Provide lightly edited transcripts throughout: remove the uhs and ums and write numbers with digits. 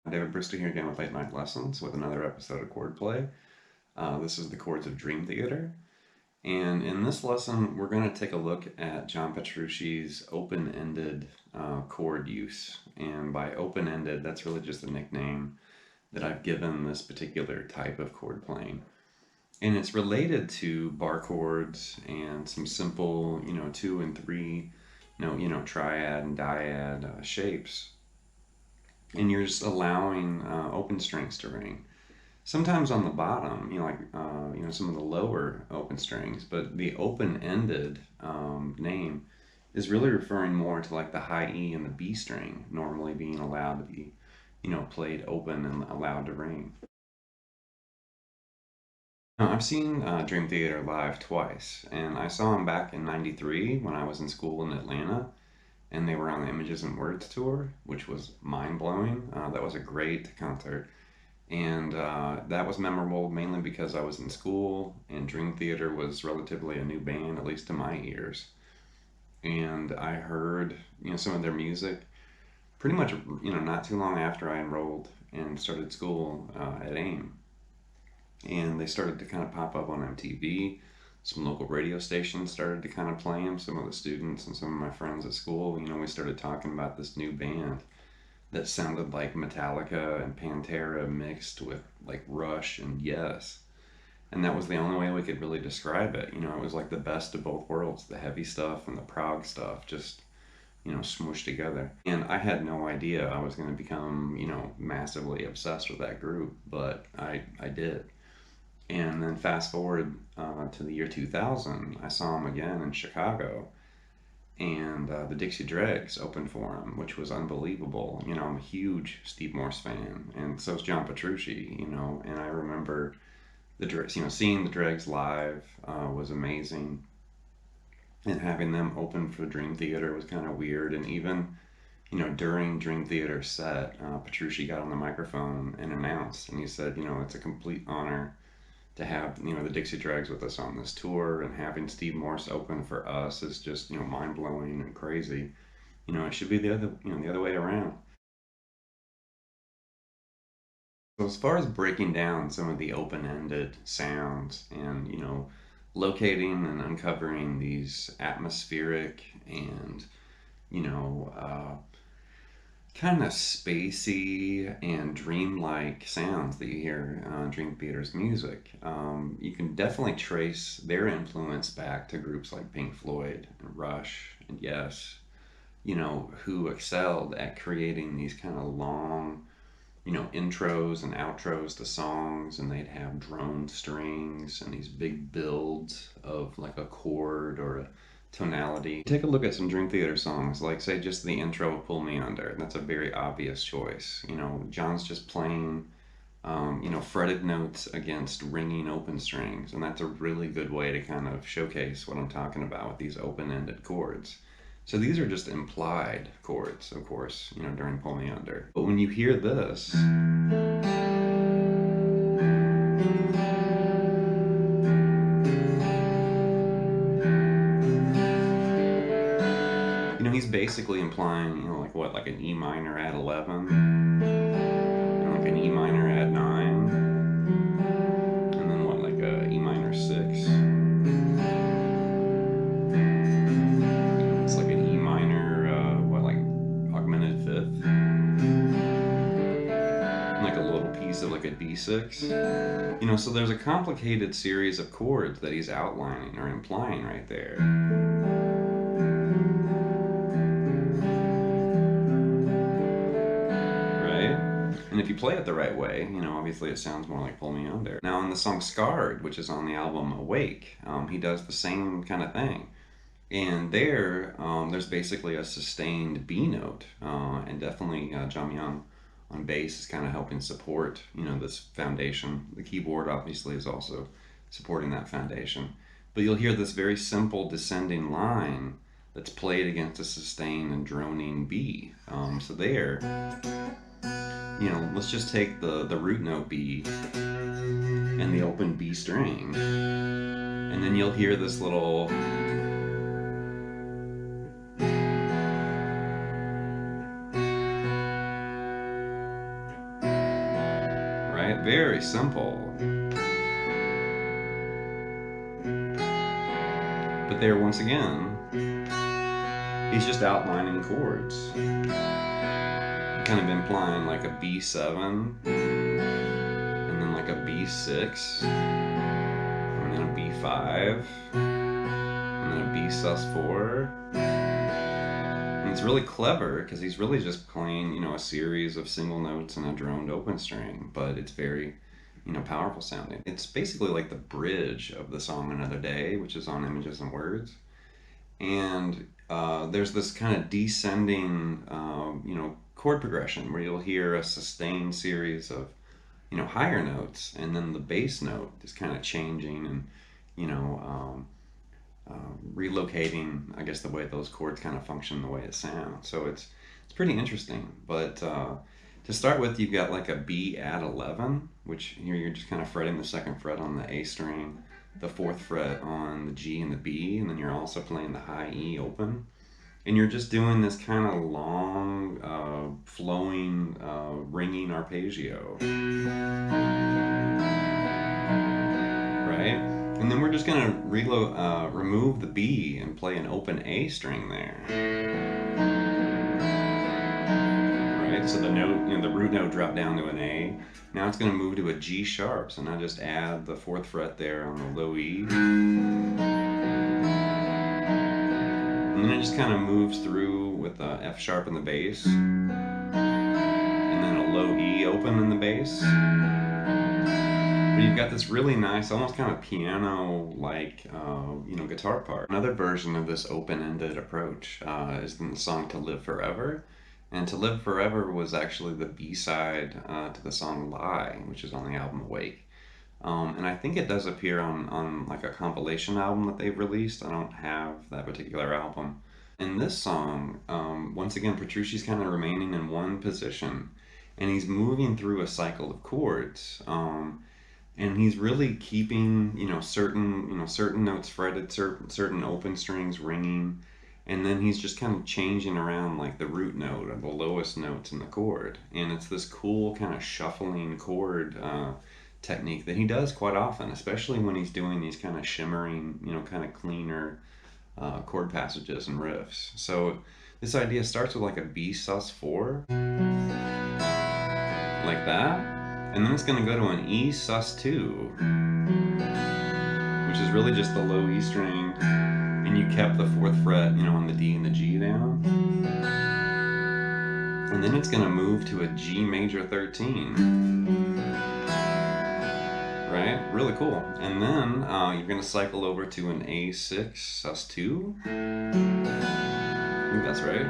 David Bristol here again with Late Night Lessons with another episode of Chordplay. This is the chords of Dream Theater. And in this lesson, we're going to take a look at John Petrucci's open-ended chord use. And by open-ended, that's really just a nickname that I've given this particular type of chord playing. And it's related to bar chords and some simple, 2 and 3, triad and dyad shapes. And you're just allowing open strings to ring. Sometimes on the bottom, some of the lower open strings, but the open-ended name is really referring more to like the high E and the B string normally being allowed to be, played open and allowed to ring. Now, I've seen Dream Theater live twice, and I saw them back in '93 when I was in school in Atlanta, and they were on the Images and Words tour, which was mind-blowing. That was a great concert. And that was memorable mainly because I was in school and Dream Theater was relatively a new band, at least to my ears. And I heard, some of their music pretty much, not too long after I enrolled and started school at AIM. And they started to kind of pop up on MTV. Some local radio stations started to kind of play them. Some of the students and some of my friends at school, we started talking about this new band that sounded like Metallica and Pantera mixed with like Rush and Yes. And that was the only way we could really describe it. It was like the best of both worlds, the heavy stuff and the prog stuff, just, smooshed together. And I had no idea I was going to become, massively obsessed with that group, but I did. And then fast forward to the year 2000, I saw them again in Chicago, and the Dixie Dregs opened for him, which was unbelievable. I'm a huge Steve Morse fan, and so is John Petrucci. And I remember the Dregs, seeing the Dregs live was amazing, and having them open for Dream Theater was kind of weird. And even, during Dream Theater set, Petrucci got on the microphone and announced, and he said, it's a complete honor to have the Dixie Dregs with us on this tour, and having Steve Morse open for us is just mind blowing and crazy. It should be the other way around. So as far as breaking down some of the open-ended sounds and locating and uncovering these atmospheric and you know uh, kind of spacey and dreamlike sounds that you hear on Dream Theater's music. You can definitely trace their influence back to groups like Pink Floyd and Rush and Yes, who excelled at creating these kind of long, intros and outros to songs, and they'd have drone strings and these big builds of like a chord or a tonality. Take a look at some Dream Theater songs, like say just the intro of Pull Me Under. That's a very obvious choice. John's just playing, fretted notes against ringing open strings, and that's a really good way to kind of showcase what I'm talking about with these open-ended chords. So these are just implied chords, of course, during Pull Me Under. But when you hear this, he's basically implying, like what, like an E minor add 11, and like an E minor add 9, and then what, like a E minor 6. It's like an E minor, like augmented fifth, and like a little piece of like a D6. So there's a complicated series of chords that he's outlining or implying right there. And if you play it the right way, obviously it sounds more like Pull Me Under. Now on the song Scarred, which is on the album Awake, he does the same kind of thing. And there's basically a sustained B note, and definitely John Young on bass is kind of helping support, this foundation. The keyboard obviously is also supporting that foundation. But you'll hear this very simple descending line that's played against a sustained and droning B. So there, let's just take the root note B and the open B string, and then you'll hear this little Very simple. But there, once again, he's just outlining chords. Kind of implying like a B7, and then like a B6, and then a B5, and then a B sus4. And it's really clever because he's really just playing, you know, a series of single notes and a droned open string, but it's very, you know, powerful sounding. It's basically like the bridge of the song Another Day, which is on Images and Words. And there's this kind of descending, you know, chord progression where you'll hear a sustained series of, you know, higher notes, and then the bass note is kind of changing and, you know, relocating, I guess, the way those chords kind of function, the way it sounds. So it's pretty interesting. But to start with, you've got like a B add 11, which here you're just kind of fretting the second fret on the A string, the fourth fret on the G and the B, and then you're also playing the high E open. And you're just doing this kind of long, flowing, ringing arpeggio. Right? And then we're just going to remove the B and play an open A string there. Right? So the note, you know, the root note dropped down to an A. Now it's going to move to a G sharp. So now just add the fourth fret there on the low E. And then it just kind of moves through with a F sharp in the bass, and then a low E open in the bass. But you've got this really nice, almost kind of piano-like, you know, guitar part. Another version of this open-ended approach is in the song "To Live Forever," and "To Live Forever" was actually the B-side to the song "Lie," which is on the album "Awake." And I think it does appear on like a compilation album that they've released. I don't have that particular album. In this song, once again, Petrucci's kind of remaining in one position, and he's moving through a cycle of chords. And he's really keeping, you know, certain notes fretted, certain open strings ringing, and then he's just kind of changing around like the root note or the lowest notes in the chord. And it's this cool kind of shuffling chord technique that he does quite often, especially when he's doing these kind of shimmering, you know, kind of cleaner chord passages and riffs. So this idea starts with like a B sus4, like that, and then it's going to go to an E sus2, which is really just the low E string, and you kept the fourth fret, you know, on the D and the G down. And then it's going to move to a G major 13. Right? Really cool. And then you're going to cycle over to an A6 sus2. I think that's right.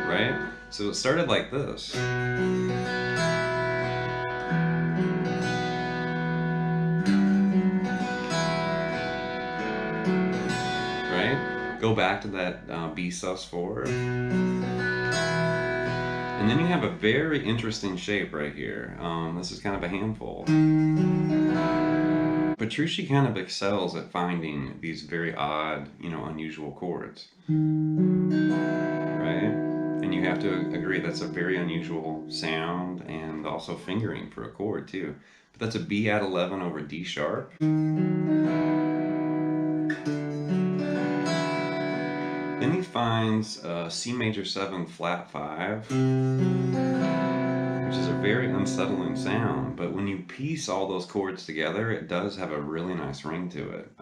Right? So it started like this. Right? Go back to that B sus4. And then you have a very interesting shape right here. This is kind of a handful. Petrucci kind of excels at finding these very odd, you know, unusual chords. Right? And you have to agree that's a very unusual sound and also fingering for a chord too. But that's a B add 11 over D sharp. Then he finds C major 7 flat 5, which is a very unsettling sound, but when you piece all those chords together, it does have a really nice ring to it.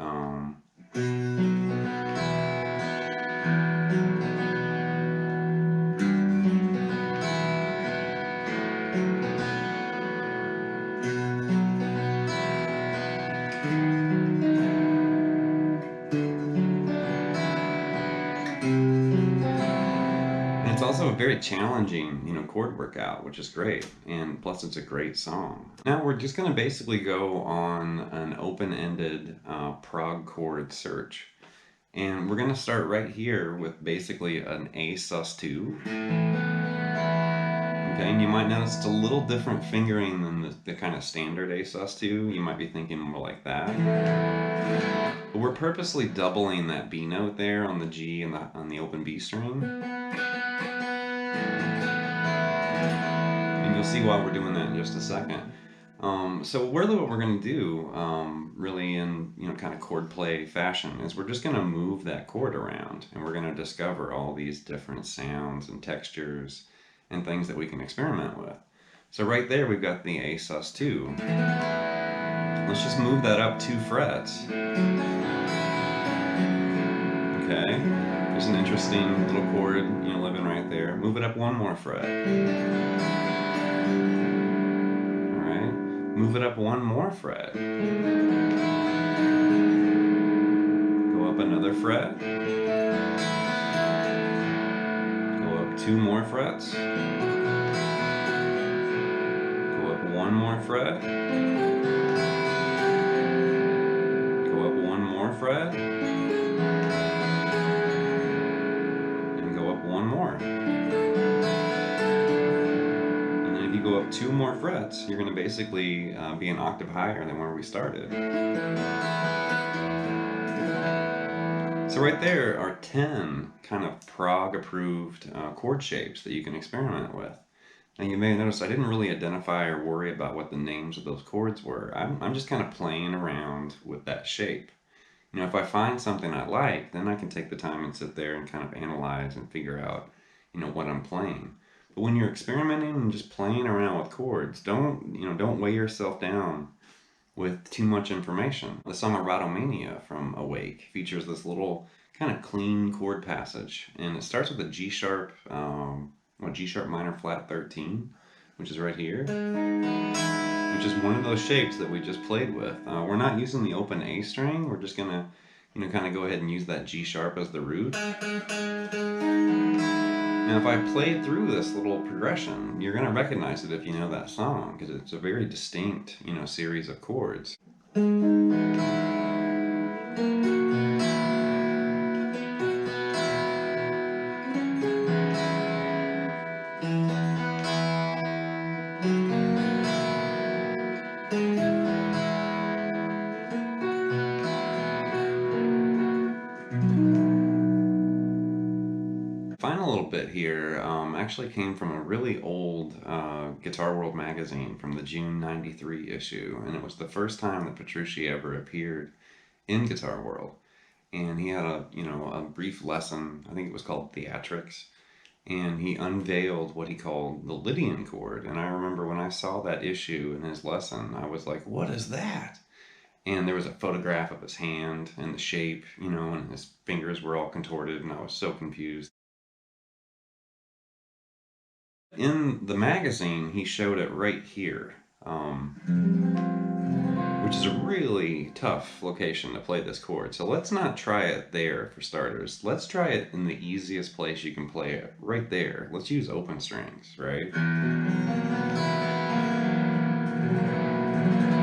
It's also a very challenging, you know, chord workout, which is great, and plus it's a great song. Now we're just going to basically go on an open-ended Prog chord search, and we're going to start right here with basically an A sus2. Okay, and you might notice it's a little different fingering than the kind of standard A sus2. You might be thinking more like that. But we're purposely doubling that B note there on the G and on the open B string. And you'll you'll see why we're doing that in just a second. So really what we're going to do, really in, kind of chord play fashion, is we're just going to move that chord around, and we're going to discover all these different sounds and textures and things that we can experiment with. So right there we've got the A sus2. Let's just move that up 2 frets. Okay, there's an interesting little chord, living right there. Move it up 1 more fret. Move it up 1 more fret. Go up another fret. Go up 2 more frets. Go up 1 more fret. Go up 1 more fret. And go up 1 more. Go up 2 more frets, you're going to basically be an octave higher than where we started. So right there are 10 kind of Prog approved chord shapes that you can experiment with. And you may notice I didn't really identify or worry about what the names of those chords were. I'm just kind of playing around with that shape. If I find something I like, then I can take the time and sit there and kind of analyze and figure out, what I'm playing. But when you're experimenting and just playing around with chords, don't weigh yourself down with too much information. The song Romania from Awake features this little kind of clean chord passage, and it starts with a G sharp, G sharp minor flat 13, which is right here, which is one of those shapes that we just played with. We're not using the open A string. We're just gonna, kind of go ahead and use that G sharp as the root. Now if I played through this little progression, you're going to recognize it if you know that song, because it's a very distinct, series of chords. Final little bit here actually came from a really old Guitar World magazine from the June '93 issue, and it was the first time that Petrucci ever appeared in Guitar World. And he had a brief lesson, I think it was called Theatrics, and he unveiled what he called the Lydian Chord. And I remember when I saw that issue in his lesson, I was like, what is that? And there was a photograph of his hand and the shape, and his fingers were all contorted, and I was so confused. In the magazine, he showed it right here, which is a really tough location to play this chord. So let's not try it there for starters. Let's try it in the easiest place you can play it, right there. Let's use open strings, right?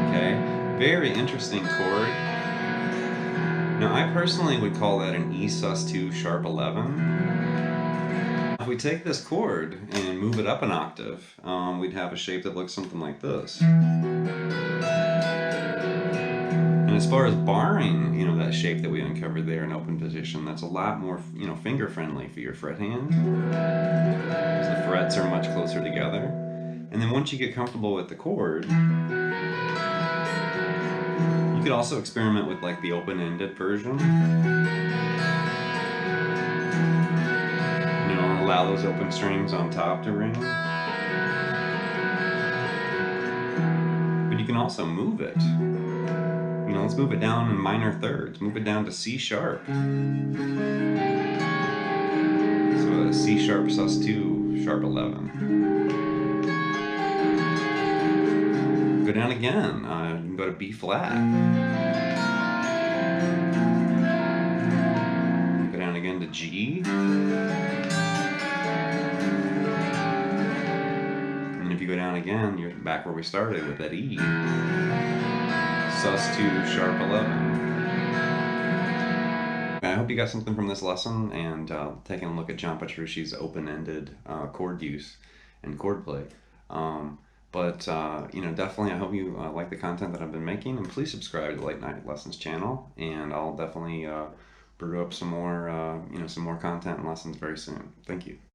Okay, very interesting chord. Now I personally would call that an E sus2 sharp 11. If we take this chord and move it up an octave, we'd have a shape that looks something like this. And as far as barring, that shape that we uncovered there in open position, that's a lot more, finger friendly for your fret hand, because the frets are much closer together. And then once you get comfortable with the chord, you could also experiment with like the open-ended version. Allow those open strings on top to ring. But you can also move it. Let's move it down in minor thirds. Move it down to C sharp. So a C sharp sus2 sharp 11. Go down again. You can go to B flat. Go down again to G. If you go down again, you're back where we started with that E. sus2 sharp 11. I hope you got something from this lesson, and taking a look at John Petrucci's open-ended chord use and chord play. Definitely I hope you like the content that I've been making, and please subscribe to the Late Night Lessons channel, and I'll definitely brew up some more, some more content and lessons very soon. Thank you.